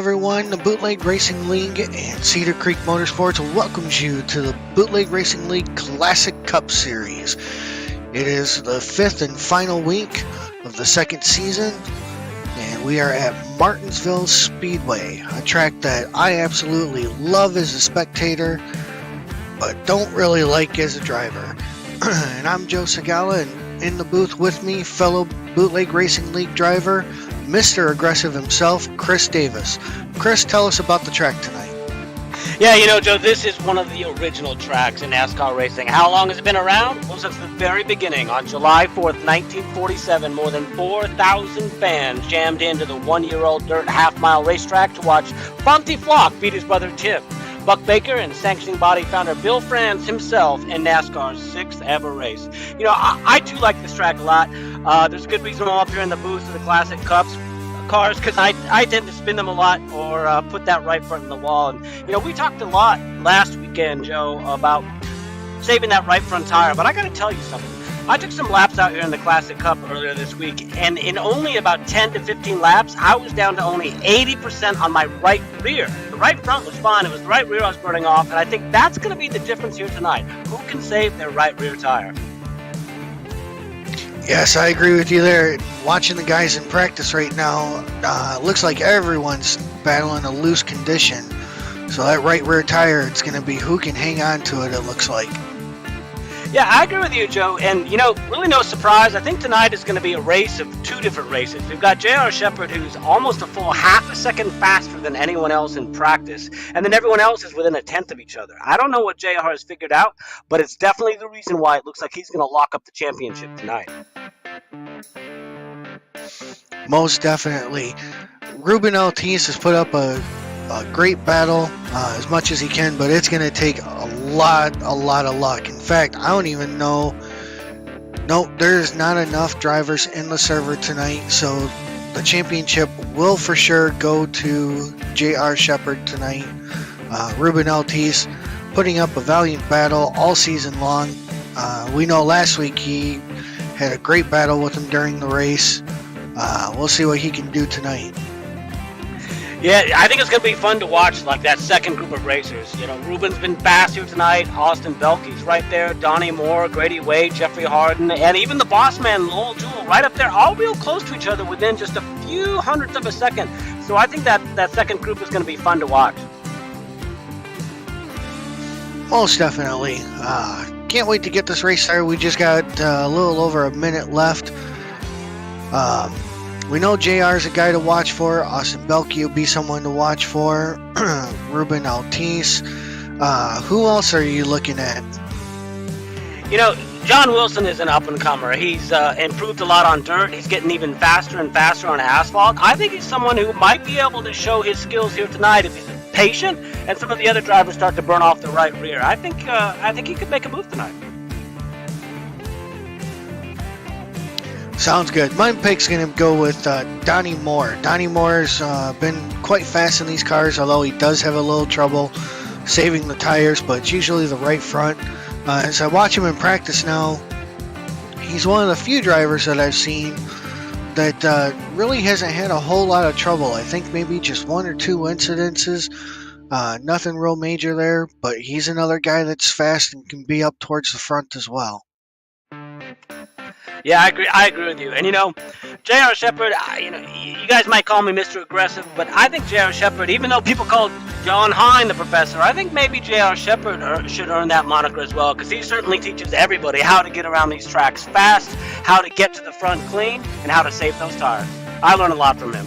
everyone. The Bootleg Racing League and Cedar Creek Motorsports welcomes you to the Bootleg Racing League Classic Cup Series. It is the fifth and final week of the second season, and we are at Martinsville Speedway, a track that I absolutely love as a spectator, but don't really like as a driver. And I'm Joe Segala, and in the booth with me, fellow Bootleg Racing League driver, Mr. Aggressive himself, Chris Davis. Chris, tell us about the track tonight. Yeah, Joe, this is one of the original tracks in NASCAR racing. How long has it been around? Well, since the very beginning. On July 4th, 1947, more than 4,000 fans jammed into the one-year-old dirt half-mile racetrack to watch Fonty Flock beat his brother Tim. Buck Baker and sanctioning body founder Bill France himself in NASCAR's sixth ever race. I do like this track a lot. There's a good reason I'm up here in the booth of the Classic Cups cars, because I tend to spin them a lot or put that right front in the wall. And, we talked a lot last weekend, Joe, about saving that right front tire. But I got to tell you something. I took some laps out here in the Classic Cup earlier this week, and in only about 10 to 15 laps, I was down to only 80% on my right rear. The right front was fine. It was the right rear I was burning off, and I think that's going to be the difference here tonight. Who can save their right rear tire? Yes, I agree with you there. Watching the guys in practice right now, it looks like everyone's battling a loose condition. So that right rear tire, it's going to be who can hang on to it looks like. Yeah, I agree with you, Joe. And, really no surprise. I think tonight is going to be a race of two different races. We've got J.R. Shepard, who's almost a full half a second faster than anyone else in practice. And then everyone else is within a tenth of each other. I don't know what J.R. has figured out, but it's definitely the reason why it looks like he's going to lock up the championship tonight. Most definitely. Ruben Ortiz has put up a great battle as much as he can, but it's going to take a lot of luck. In fact, I don't even know. No, there's not enough drivers in the server tonight, so the championship will for sure go to J.R. Shepard tonight. Ruben Ortiz putting up a valiant battle all season long. We know last week he had a great battle with him during the race. We'll see what he can do tonight. Yeah, I think it's going to be fun to watch, like, that second group of racers. Ruben's been fast here tonight. Austin Belkey's right there. Donnie Moore, Grady Wade, Jeffrey Harden, and even the boss man, Lowell Jewell, right up there, all real close to each other within just a few hundredths of a second. So I think that second group is going to be fun to watch. Most definitely. Can't wait to get this race started. We just got a little over a minute left. We know JR is a guy to watch for. Austin Belkey will be someone to watch for. Ruben Ortiz. Who else are you looking at? John Wilson is an up-and-comer. He's improved a lot on dirt. He's getting even faster and faster on asphalt. I think he's someone who might be able to show his skills here tonight if he's patient and some of the other drivers start to burn off the right rear. I think he could make a move tonight. Sounds good. My pick's going to go with Donnie Moore. Donnie Moore's been quite fast in these cars, although he does have a little trouble saving the tires, but it's usually the right front. As I watch him in practice now, he's one of the few drivers that I've seen that really hasn't had a whole lot of trouble. I think maybe just one or two incidences. Nothing real major there, but he's another guy that's fast and can be up towards the front as well. Yeah, I agree with you. And, J.R. Shepard, you guys might call me Mr. Aggressive, but I think J.R. Shepard, even though people call John Hine the professor, I think maybe J.R. Shepard should earn that moniker as well, because he certainly teaches everybody how to get around these tracks fast, how to get to the front clean, and how to save those tires. I learned a lot from him.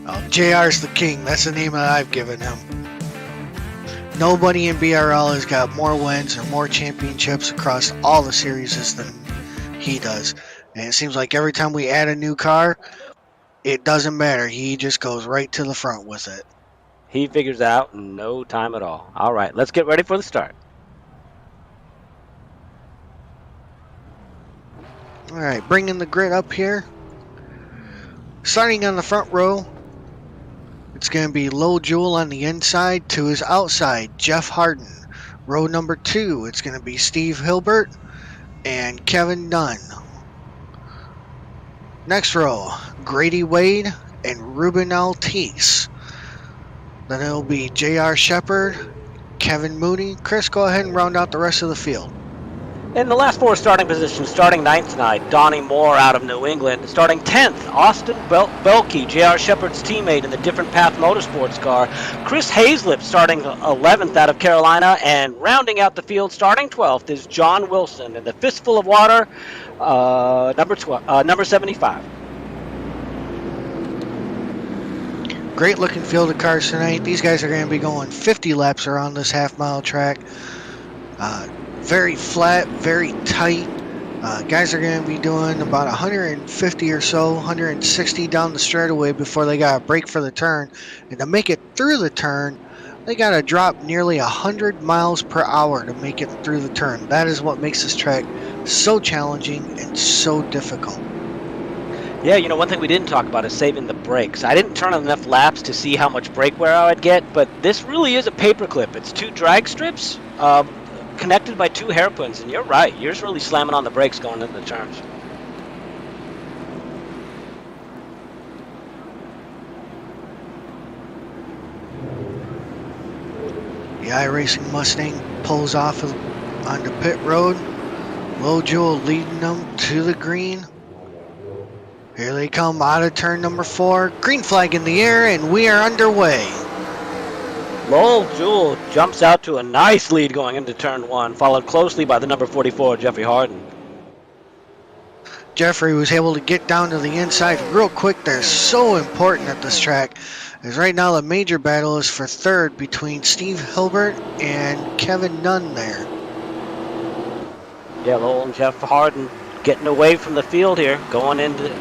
Oh, JR's the king. That's the name that I've given him. Nobody in BRL has got more wins or more championships across all the series than he does. And it seems like every time we add a new car, it doesn't matter. He just goes right to the front with it. He figures out in no time at all. All right, let's get ready for the start. All right, bringing the grid up here. Starting on the front row, it's going to be Lowell Jewell on the inside. To his outside, Jeff Harden. Row number 2, it's going to be Steve Hilbert and Kevin Dunn. Next row, Grady Wade. and Ruben Altice. Then it'll be J.R. Shepard, Kevin Mooney. Chris, go ahead and round out the rest of the field. In the last four starting positions, starting ninth tonight, Donnie Moore out of New England. Starting 10th, Austin Belke, J.R. Shepard's teammate in the Different Path Motorsports car. Chris Hazlip starting 11th out of Carolina. And rounding out the field, starting 12th, is John Wilson in the Fistful of Water, number 75. Great looking field of cars tonight. These guys are going to be going 50 laps around this half-mile track. Very flat, very tight. Guys are going to be doing about 150 or so, 160 down the straightaway before they got to brake for the turn. And to make it through the turn, they got to drop nearly 100 miles per hour to make it through the turn. That is what makes this track so challenging and so difficult. Yeah, you know, one thing we didn't talk about is saving the brakes. I didn't turn on enough laps to see how much brake wear I'd get, but this really is a paperclip. It's two drag strips connected by two hairpins, and you're right. You're just really slamming on the brakes going into the turns. The iRacing Mustang pulls off onto pit road. Lil Jewel leading them to the green. Here they come out of turn number 4. Green flag in the air, and we are underway. Lowell Jewell jumps out to a nice lead going into turn 1, followed closely by the number 44, Jeffrey Harden. Jeffrey was able to get down to the inside real quick. They're so important at this track, as right now the major battle is for third between Steve Hilbert and Kevin Nunn there. Yeah, Lowell and Jeff Harden getting away from the field here, going into...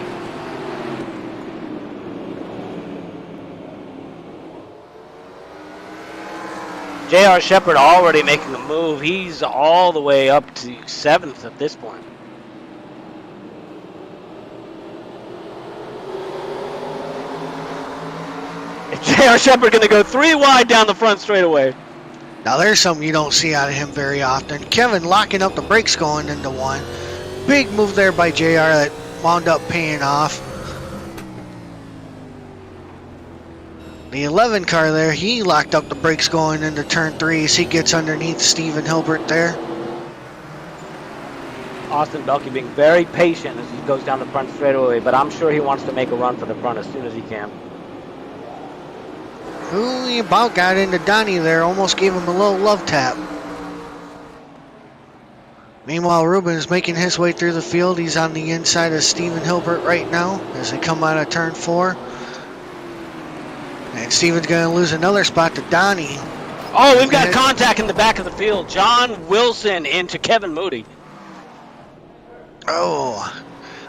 J.R. Shepard already making a move. He's all the way up to 7th at this point. J.R. Shepard going to go 3 wide down the front straightaway. Now there's something you don't see out of him very often. Kevin locking up the brakes going into 1. Big move there by JR that wound up paying off. The 11 car there, he locked up the brakes going into turn 3 as he gets underneath Steven Hilbert there. Austin Belke being very patient as he goes down the front straightaway, but I'm sure he wants to make a run for the front as soon as he can. Ooh, he about got into Donnie there, almost gave him a little love tap. Meanwhile, Ruben is making his way through the field. He's on the inside of Steven Hilbert right now as they come out of turn 4. And Steven's going to lose another spot to Donnie. Oh, we've got contact in the back of the field. John Wilson into Kevin Moody. Oh,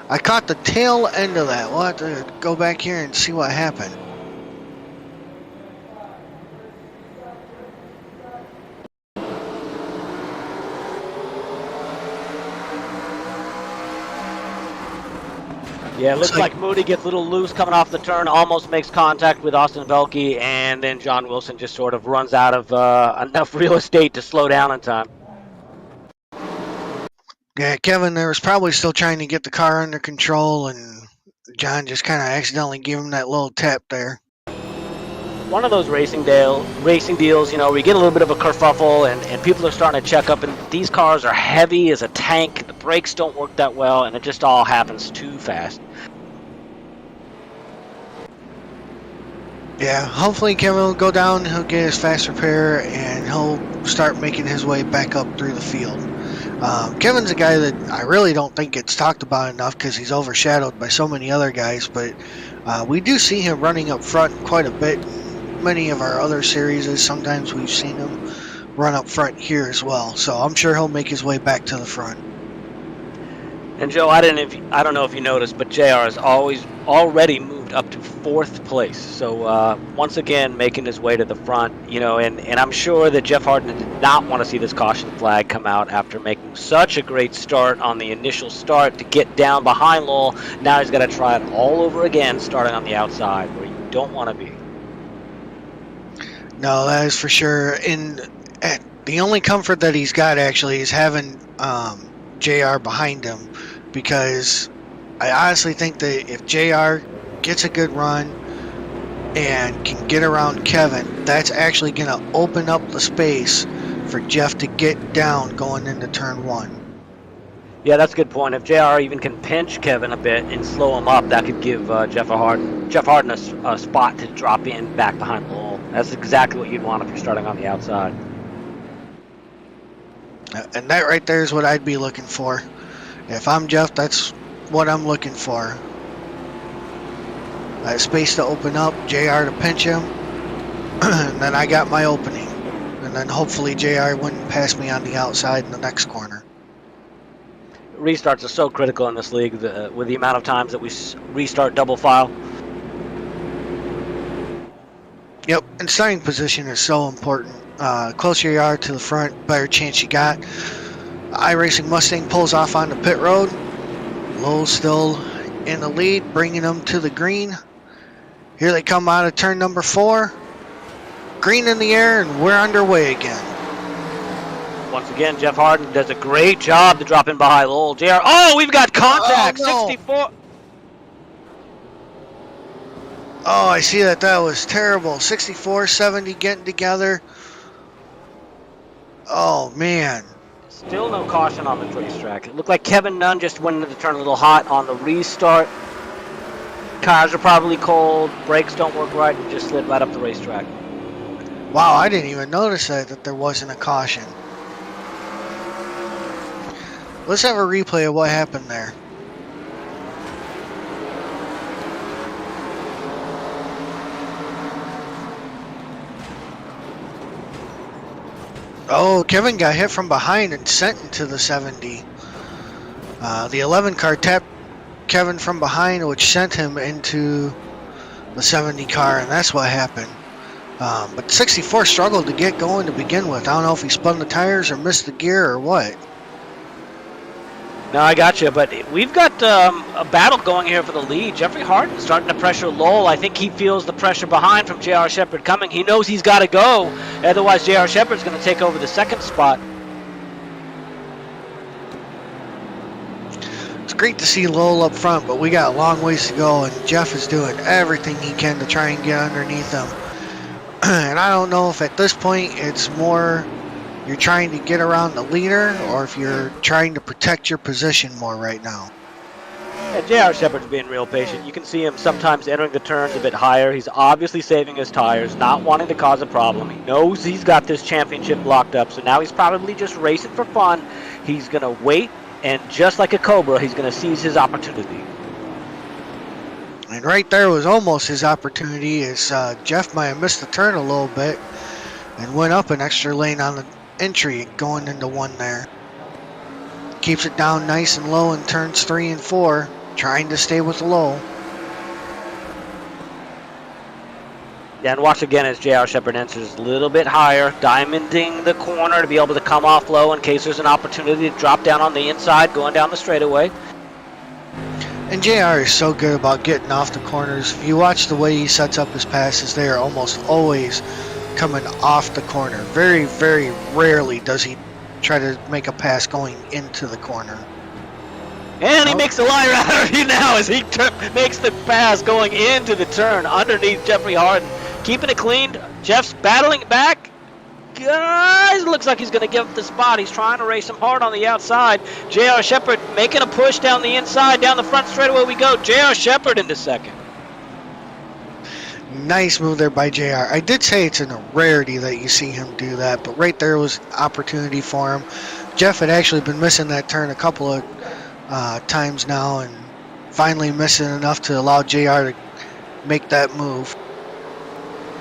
I caught the tail end of that. We'll have to go back here and see what happened. Yeah, it looks like Moody gets a little loose coming off the turn, almost makes contact with Austin Belke, and then John Wilson just sort of runs out of enough real estate to slow down in time. Yeah, Kevin there was probably still trying to get the car under control, and John just kind of accidentally gave him that little tap there. One of those racing deals, you know, we get a little bit of a kerfuffle, and people are starting to check up, and these cars are heavy as a tank, the brakes don't work that well, and it just all happens too fast. Yeah, hopefully Kevin will go down, he'll get his fast repair, and he'll start making his way back up through the field. Kevin's a guy that I really don't think gets talked about enough because he's overshadowed by so many other guys, but we do see him running up front quite a bit. Many of our other series, sometimes we've seen him run up front here as well, so I'm sure he'll make his way back to the front. And Joe, I don't know if you noticed, but JR has already moved up to 4th place. So once again, making his way to the front, you know, and I'm sure that Jeff Harden did not want to see this caution flag come out after making such a great start on the initial start to get down behind Lowell. Now he's got to try it all over again, starting on the outside where you don't want to be. No, that is for sure. And the only comfort that he's got actually is having JR behind him, because I honestly think that if JR gets a good run, and can get around Kevin, that's actually going to open up the space for Jeff to get down going into turn 1. Yeah, that's a good point. If JR even can pinch Kevin a bit and slow him up, that could give Jeff Harden a spot to drop in back behind Lowell. That's exactly what you'd want if you're starting on the outside. And that right there is what I'd be looking for. If I'm Jeff, that's what I'm looking for. Space to open up, JR to pinch him, and then I got my opening. And then hopefully JR wouldn't pass me on the outside in the next corner. Restarts are so critical in this league with the amount of times that we restart double file. Yep, and starting position is so important. Closer you are to the front, better chance you got. iRacing Mustang pulls off on the pit road. Lowell's still in the lead, bringing them to the green. Here they come out of turn number 4. Green in the air, and we're underway again. Once again, Jeff Harden does a great job to drop in behind Lowell. JR, oh, we've got contact, oh, no. 64. Oh, I see that. That was terrible. 64, 70 getting together. Oh, man. Still no caution on the racetrack. It looked like Kevin Nunn just went into the turn a little hot on the restart. Cars are probably cold. Brakes don't work right and just slid right up the racetrack. Wow, I didn't even notice that there wasn't a caution. Let's have a replay of what happened there. Oh, Kevin got hit from behind and sent into the 70. The 11 car tapped Kevin from behind, which sent him into the 70 car, and that's what happened. But 64 struggled to get going to begin with. I don't know if he spun the tires or missed the gear or what. No, I got you, but we've got a battle going here for the lead. Jeffrey Harden starting to pressure Lowell. I think he feels the pressure behind from J.R. Shepard coming. He knows he's got to go. Otherwise, J.R. Shepard's going to take over the second spot. It's great to see Lowell up front, but we got a long ways to go, and Jeff is doing everything he can to try and get underneath him. And I don't know if at this point it's more you're trying to get around the leader or if you're trying to protect your position more right now. And J.R. Shepard's being real patient. You can see him sometimes entering the turns a bit higher. He's obviously saving his tires, not wanting to cause a problem. He knows he's got this championship locked up, so now he's probably just racing for fun. He's going to wait, and just like a Cobra, he's going to seize his opportunity. And right there was almost his opportunity as Jeff might have missed the turn a little bit and went up an extra lane on the entry going into 1 there. Keeps it down nice and low in turns 3 and 4, trying to stay with Lowell. Yeah, and watch again as J.R. Shepard enters a little bit higher, diamonding the corner to be able to come off low in case there's an opportunity to drop down on the inside, going down the straightaway. And JR is so good about getting off the corners. If you watch the way he sets up his passes, they are almost always coming off the corner. Very, very rarely does he try to make a pass going into the corner. And he makes a liar out of you now as he makes the pass going into the turn underneath Jeffrey Harden. Keeping it clean. Jeff's battling back. Guys, looks like he's going to give up the spot. He's trying to race him hard on the outside. J.R. Shepard making a push down the inside. Down the front straightaway we go. J.R. Shepard into second. Nice move there by JR. I did say it's a rarity that you see him do that, but right there was opportunity for him. Jeff had actually been missing that turn a couple of times now, and finally missing enough to allow JR to make that move.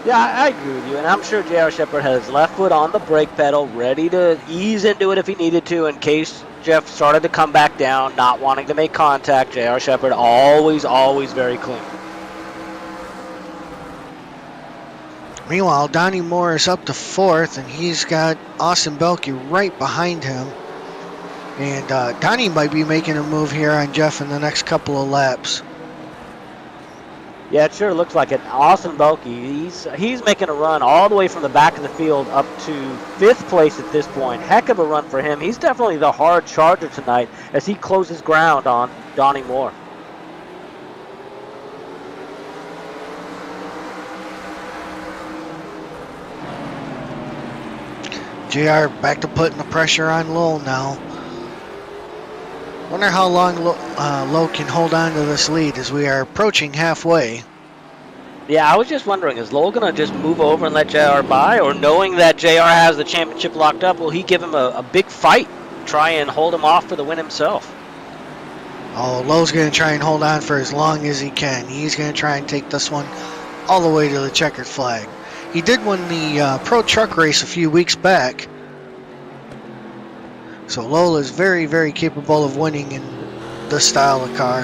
Yeah, I agree with you, and I'm sure J.R. Shepard had his left foot on the brake pedal, ready to ease into it if he needed to in case Jeff started to come back down, not wanting to make contact. J.R. Shepard always very clean. Meanwhile, Donnie Moore is up to 4th, and he's got Austin Belke right behind him. And Donnie might be making a move here on Jeff in the next couple of laps. Yeah, it sure looks like it. Austin Belke, he's making a run all the way from the back of the field up to 5th place at this point. Heck of a run for him. He's definitely the hard charger tonight as he closes ground on Donnie Moore. JR back to putting the pressure on Lowell now. Wonder how long Lowe can hold on to this lead as we are approaching halfway. Yeah, I was just wondering, is Lowell going to just move over and let JR by? Or knowing that JR has the championship locked up, will he give him a big fight, try and hold him off for the win himself? Oh, Lowe's going to try and hold on for as long as he can. He's going to try and take this one all the way to the checkered flag. He did win the Pro Truck race a few weeks back. So Lowell is very, very capable of winning in this style of car.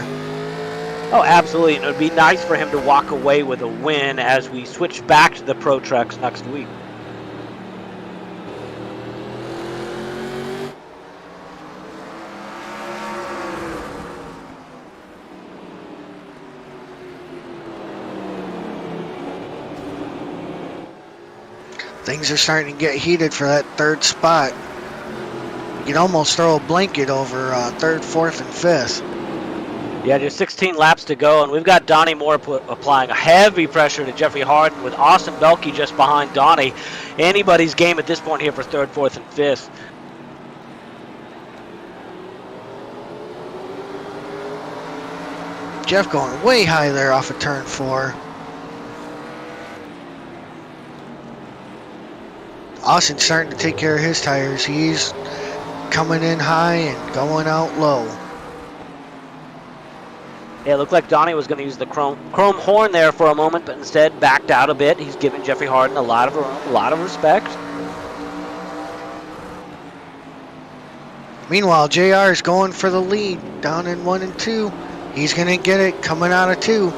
Oh, absolutely. And it would be nice for him to walk away with a win as we switch back to the Pro Trucks next week. Things are starting to get heated for that third spot. You can almost throw a blanket over third, fourth, and fifth. Yeah, just 16 laps to go, and we've got Donnie Moore applying heavy pressure to Jeffrey Harden with Austin Belke just behind Donnie. Anybody's game at this point here for third, fourth, and fifth. Jeff going way high there off of turn 4. Austin's starting to take care of his tires. He's coming in high and going out low. Yeah, it looked like Donnie was going to use the chrome horn there for a moment, but instead backed out a bit. He's giving Jeffrey Harden a lot of respect. Meanwhile, JR is going for the lead down in 1 and 2. He's going to get it coming out of 2.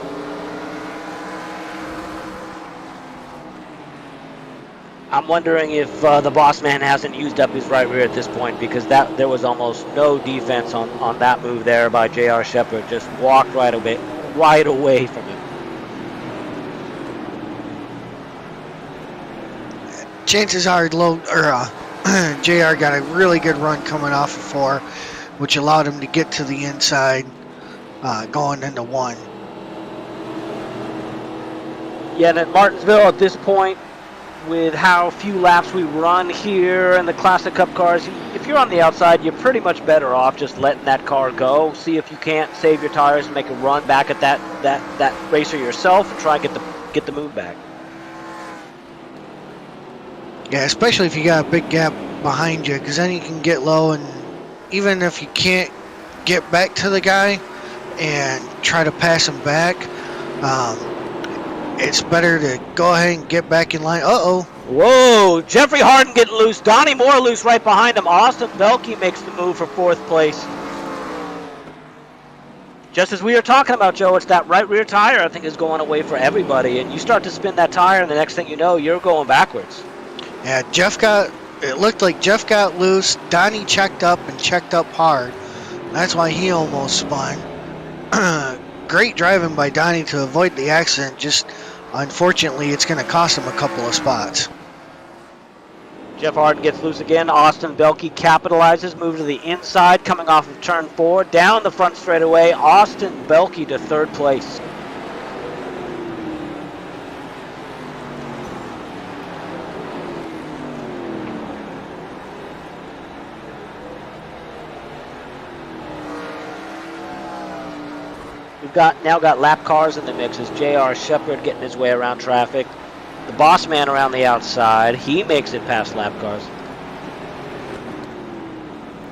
I'm wondering if the boss man hasn't used up his right rear at this point, because there was almost no defense on that move there by J.R. Shepard. Just walked right away from him. Chances are JR got a really good run coming off of 4, which allowed him to get to the inside going into 1. Yeah, and at Martinsville at this point, with how few laps we run here in the Classic Cup cars, if you're on the outside, you're pretty much better off just letting that car go. See if you can't save your tires and make a run back at that racer yourself and try and get the move back. Yeah, especially if you got a big gap behind you, because then you can get low, and even if you can't get back to the guy and try to pass him back, it's better to go ahead and get back in line. Uh-oh. Whoa, Jeffrey Harden getting loose. Donnie Moore loose right behind him. Austin Belke makes the move for 4th place. Just as we were talking about, Joe, it's that right rear tire I think is going away for everybody. And you start to spin that tire, and the next thing you know, you're going backwards. Yeah, it looked like Jeff got loose. Donnie checked up and checked up hard. That's why he almost spun. Great driving by Donnie to avoid the accident. Just unfortunately, it's going to cost him a couple of spots. Jeff Harden gets loose again. Austin Belke capitalizes, move to the inside, coming off of turn 4, down the front straightaway. Austin Belke to 3rd place. We've now got lap cars in the mix as J.R. Shepard getting his way around traffic. The boss man around the outside. He makes it past lap cars.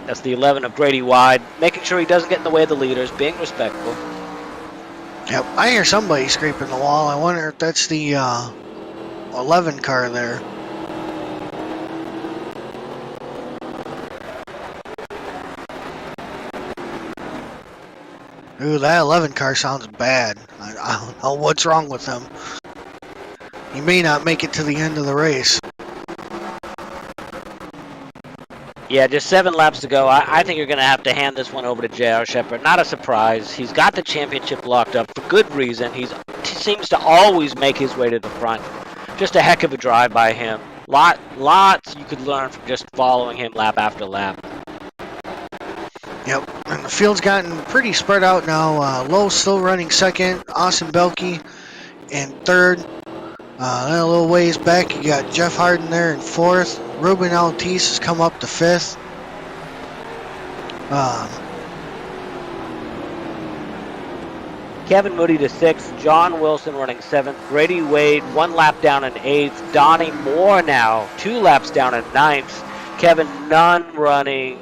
That's the 11 of Grady Wide, making sure he doesn't get in the way of the leaders, being respectful. Yep, I hear somebody scraping the wall. I wonder if that's the 11 car there. Ooh, that 11 car sounds bad. I don't know what's wrong with him. He may not make it to the end of the race. Yeah, just 7 laps to go. I think you're going to have to hand this one over to J.R. Shepard. Not a surprise. He's got the championship locked up for good reason. He seems to always make his way to the front. Just a heck of a drive by him. Lots you could learn from just following him lap after lap. Yep, and the field's gotten pretty spread out now. Lowe still running second, Austin Belke in third. A little ways back, you got Jeff Harden there in 4th. Ruben Altice has come up to 5th. Kevin Moody to 6th, John Wilson running 7th, Grady Wade 1 lap down in 8th, Donnie Moore now 2 laps down in 9th, Kevin Nunn running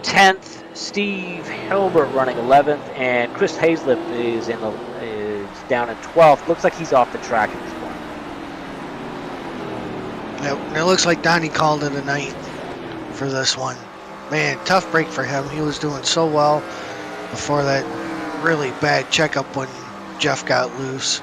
10th, Steve Hilbert running 11th, and Chris Hazlip is down in 12th. Looks like he's off the track at this point. Yep, and it looks like Donnie called it a night for this one. Man, tough break for him. He was doing so well before that really bad checkup when Jeff got loose.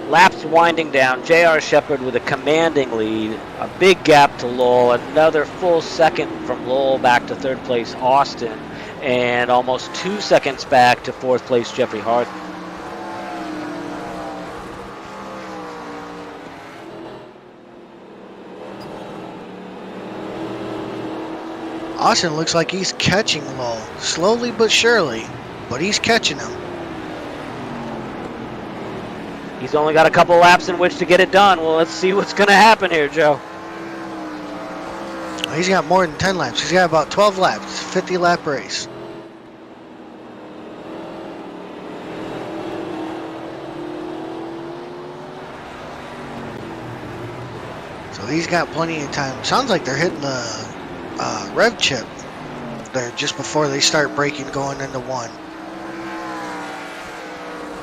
Laps winding down, J.R. Shepard with a commanding lead, a big gap to Lowell, another full second from Lowell back to 3rd place Austin, and almost 2 seconds back to 4th place Jeffrey Harden. Austin looks like he's catching Lowell, slowly but surely, but he's catching him. He's only got a couple laps in which to get it done. Well, let's see what's going to happen here, Joe. He's got more than 10 laps. He's got about 12 laps. 50-lap race. So he's got plenty of time. Sounds like they're hitting the rev chip there just before they start braking going into 1.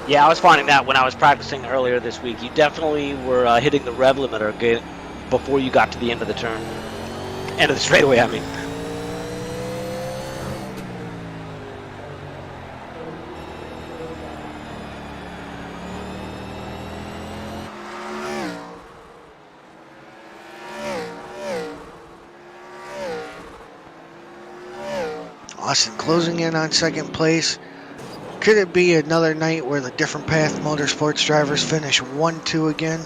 Yeah, I was finding that when I was practicing earlier this week. You definitely were hitting the rev limiter before you got to the end of the turn. End of the straightaway, I mean. Austin closing in on 2nd place. Could it be another night where the Different Path Motorsports drivers finish 1-2 again?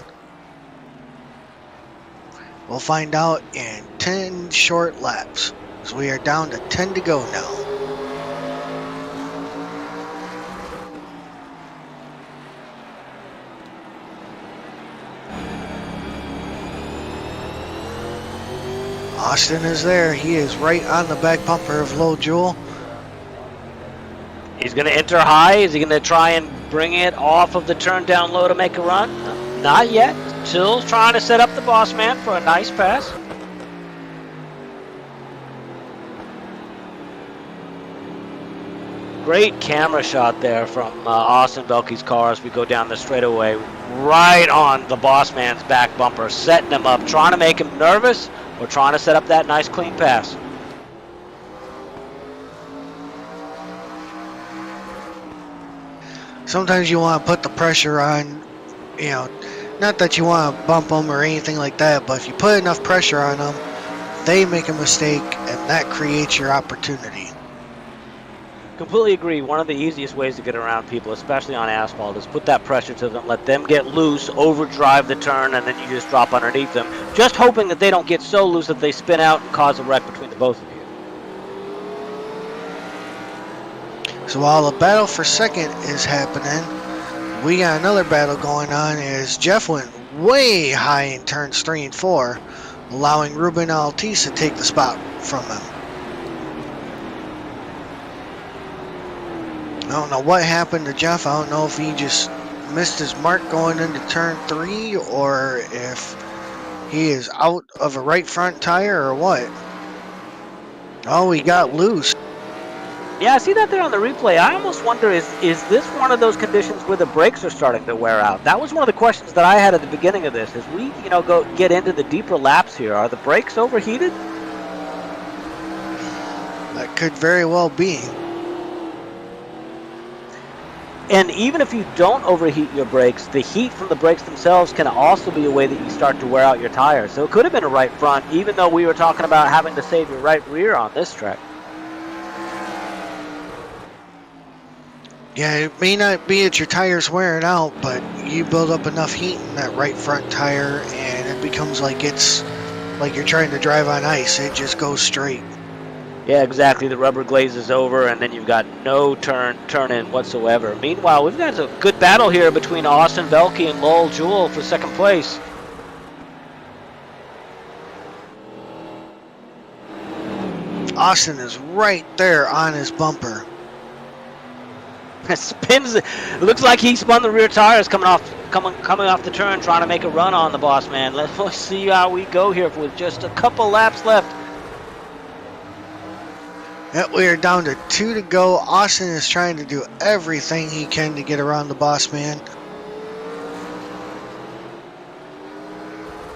We'll find out in 10 short laps. So we are down to 10 to go now. Austin is there. He is right on the back bumper of Low Jewel. He's going to enter high. Is he going to try and bring it off of the turn down low to make a run? Not yet. Still trying to set up the boss man for a nice pass. Great camera shot there from Austin Belke's car as we go down the straightaway, right on the boss man's back bumper, setting him up, trying to make him nervous or trying to set up that nice clean pass. Sometimes you want to put the pressure on, you know, not that you want to bump them or anything like that, but if you put enough pressure on them, they make a mistake and that creates your opportunity. Completely agree. One of the easiest ways to get around people, especially on asphalt, is put that pressure to them, let them get loose, overdrive the turn, and then you just drop underneath them, just hoping that they don't get so loose that they spin out and cause a wreck between the both of you. So while the battle for 2nd is happening, we got another battle going on as Jeff went way high in turns 3 and 4, allowing Ruben Altice to take the spot from him. I don't know what happened to Jeff. I don't know if he just missed his mark going into turn 3 or if he is out of a right front tire or what. Oh, he got loose. Yeah, I see that there on the replay. I almost wonder, is this one of those conditions where the brakes are starting to wear out? That was one of the questions that I had at the beginning of this. As we, get into the deeper laps here, are the brakes overheated? That could very well be. And even if you don't overheat your brakes, the heat from the brakes themselves can also be a way that you start to wear out your tires. So it could have been a right front, even though we were talking about having to save your right rear on this track. Yeah, it may not be that your tire's wearing out, but you build up enough heat in that right front tire and it becomes like it's like you're trying to drive on ice. It just goes straight. Yeah, exactly. The rubber glazes over, and then you've got no turn in whatsoever. Meanwhile, we've got a good battle here between Austin Velke and Lowell Jewell for second place. Austin is right there on his bumper. Spins. It looks like he spun the rear tires coming off the turn, trying to make a run on the boss man. Let's see how we go here with just a couple laps left. Yep, we are down to 2 to go. Austin is trying to do everything he can to get around the boss man.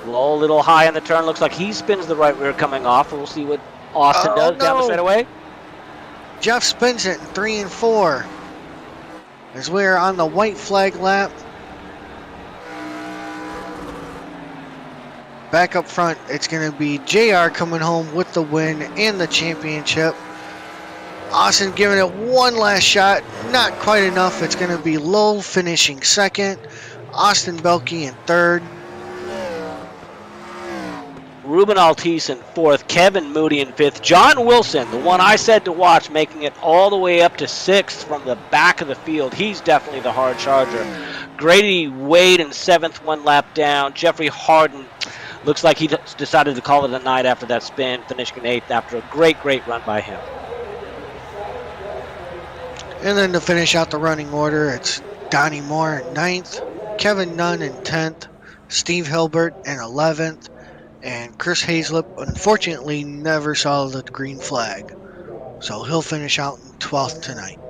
Low, a little high on the turn. Looks like he spins the right rear coming off. We'll see what Austin does down the straightaway. Jeff spins it in 3 and 4. As we are on the white flag lap. Back up front, it's going to be JR coming home with the win and the championship. Austin giving it one last shot. Not quite enough. It's going to be Lowell finishing second. Austin Velke in third. Ruben Altice in fourth, Kevin Moody in fifth, John Wilson, the one I said to watch, making it all the way up to sixth from the back of the field. He's definitely the hard charger. Grady Wade in seventh, 1 lap down. Jeffrey Harden looks like he decided to call it a night after that spin, finishing in eighth after a great run by him. And then to finish out the running order, it's Donnie Moore in ninth, Kevin Nunn in 10th, Steve Hilbert in 11th, and Chris Hazlip, unfortunately, never saw the green flag. So he'll finish out in 12th tonight.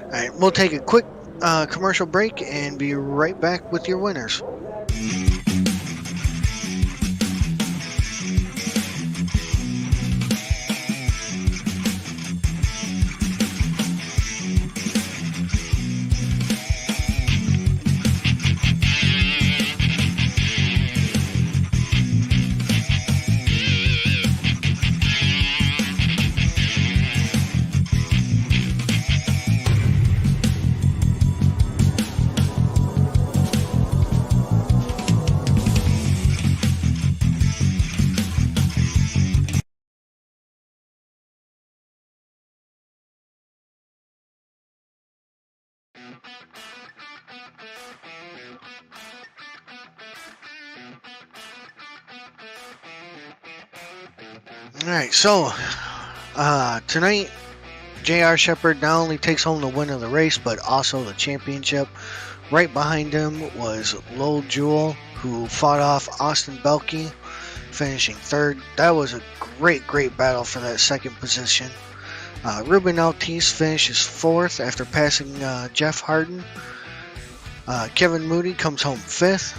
All right, we'll take a quick commercial break and be right back with your winners. All right, so tonight, J.R. Shepard not only takes home the win of the race, but also the championship. Right behind him was Lowell Jewell, who fought off Austin Velke, finishing third. That was a great battle for that second position. Ruben Altice finishes fourth after passing Jeff Harden. Kevin Moody comes home fifth.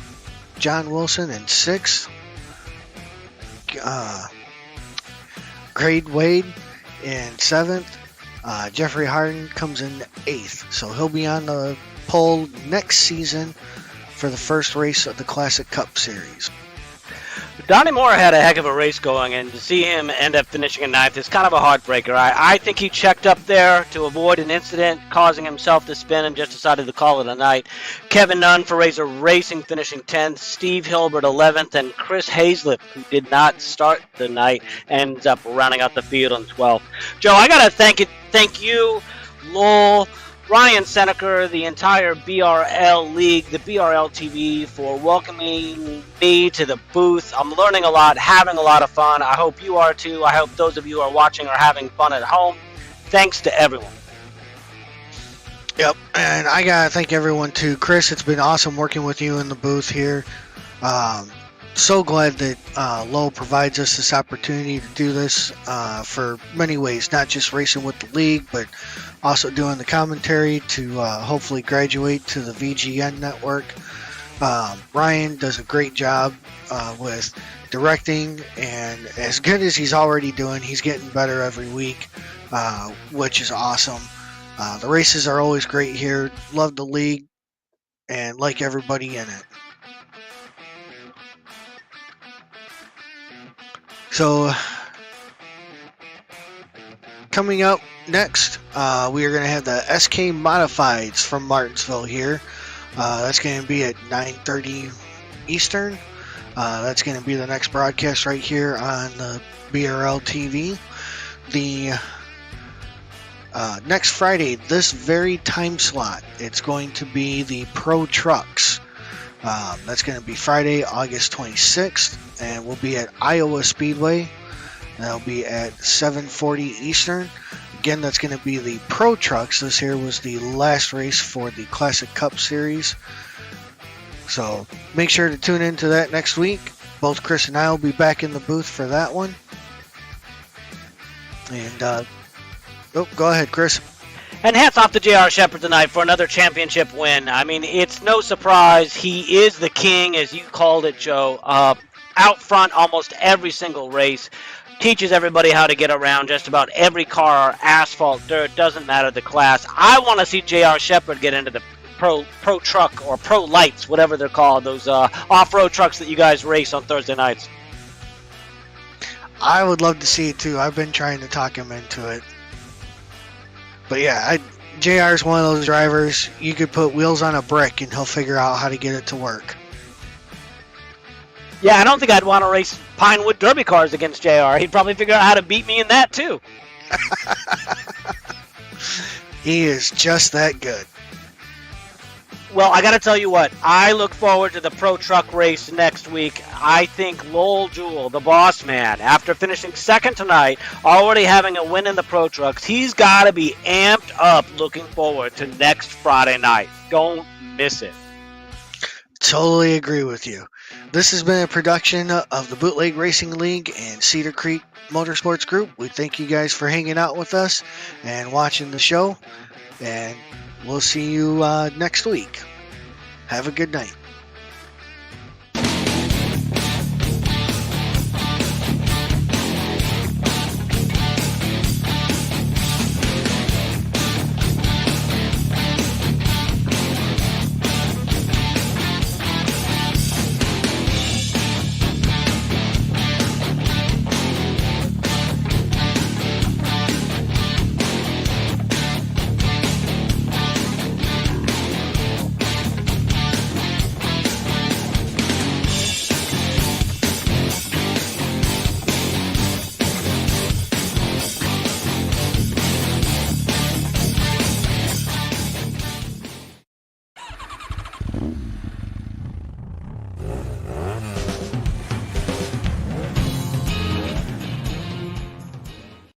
John Wilson in sixth. Grade Wade in seventh. Jeffrey Harden comes in eighth. So he'll be on the pole next season for the first race of the Classic Cup Series. Donnie Moore had a heck of a race going, and to see him end up finishing in ninth is kind of a heartbreaker. I think he checked up there to avoid an incident causing himself to spin and just decided to call it a night. Kevin Nunn for Razor Racing finishing 10th, Steve Hilbert 11th, and Chris Hazlip, who did not start the night, ends up rounding out the field on 12th. Joe, I got to thank you, Lowell, Ryan Seneker, the entire BRL League, the BRL TV, for welcoming me to the booth. I'm learning a lot, having a lot of fun. I hope you are too. I hope those of you who are watching are having fun at home. Thanks to everyone. Yep, and I gotta thank everyone too. Chris, it's been awesome working with you in the booth here. So glad that Lowell provides us this opportunity to do this for many ways, not just racing with the league, but also doing the commentary to hopefully graduate to the VGN network. Ryan does a great job with directing, and as good as he's already doing, he's getting better every week, which is awesome. The races are always great here. Love the league and like everybody in it. So coming up next, we are going to have the SK Modifieds from Martinsville here. That's going to be at 9:30 Eastern. That's going to be the next broadcast right here on the BRL TV. The next Friday, this very time slot, it's going to be the Pro Trucks. That's going to be Friday, August 26th, and we'll be at Iowa Speedway. That'll be at 7:40 Eastern. Again, that's going to be the Pro Trucks. This here was the last race for the Classic Cup Series. So make sure to tune into that next week. Both Chris and I will be back in the booth for that one. And, go ahead, Chris. And hats off to J.R. Shepard tonight for another championship win. I mean, it's no surprise. He is the king, as you called it, Joe. Out front almost every single race. Teaches everybody how to get around just about every car, asphalt, dirt, doesn't matter the class. I want to see J.R. Shepard get into the pro truck or pro lights, whatever they're called, those off-road trucks that you guys race on Thursday nights. I would love to see it too. I've been trying to talk him into it. But yeah, JR is one of those drivers, you could put wheels on a brick and he'll figure out how to get it to work. Yeah, I don't think I'd want to race Pinewood Derby cars against JR. He'd probably figure out how to beat me in that too. He is just that good. Well, I got to tell you what, I look forward to the Pro Truck race next week. I think Lowell Jewell, the boss man, after finishing second tonight, already having a win in the Pro Trucks, he's got to be amped up looking forward to next Friday night. Don't miss it. Totally agree with you. This has been a production of the Bootleg Racing League and Cedar Creek Motorsports Group. We thank you guys for hanging out with us and watching the show. And we'll see you next week. Have a good night.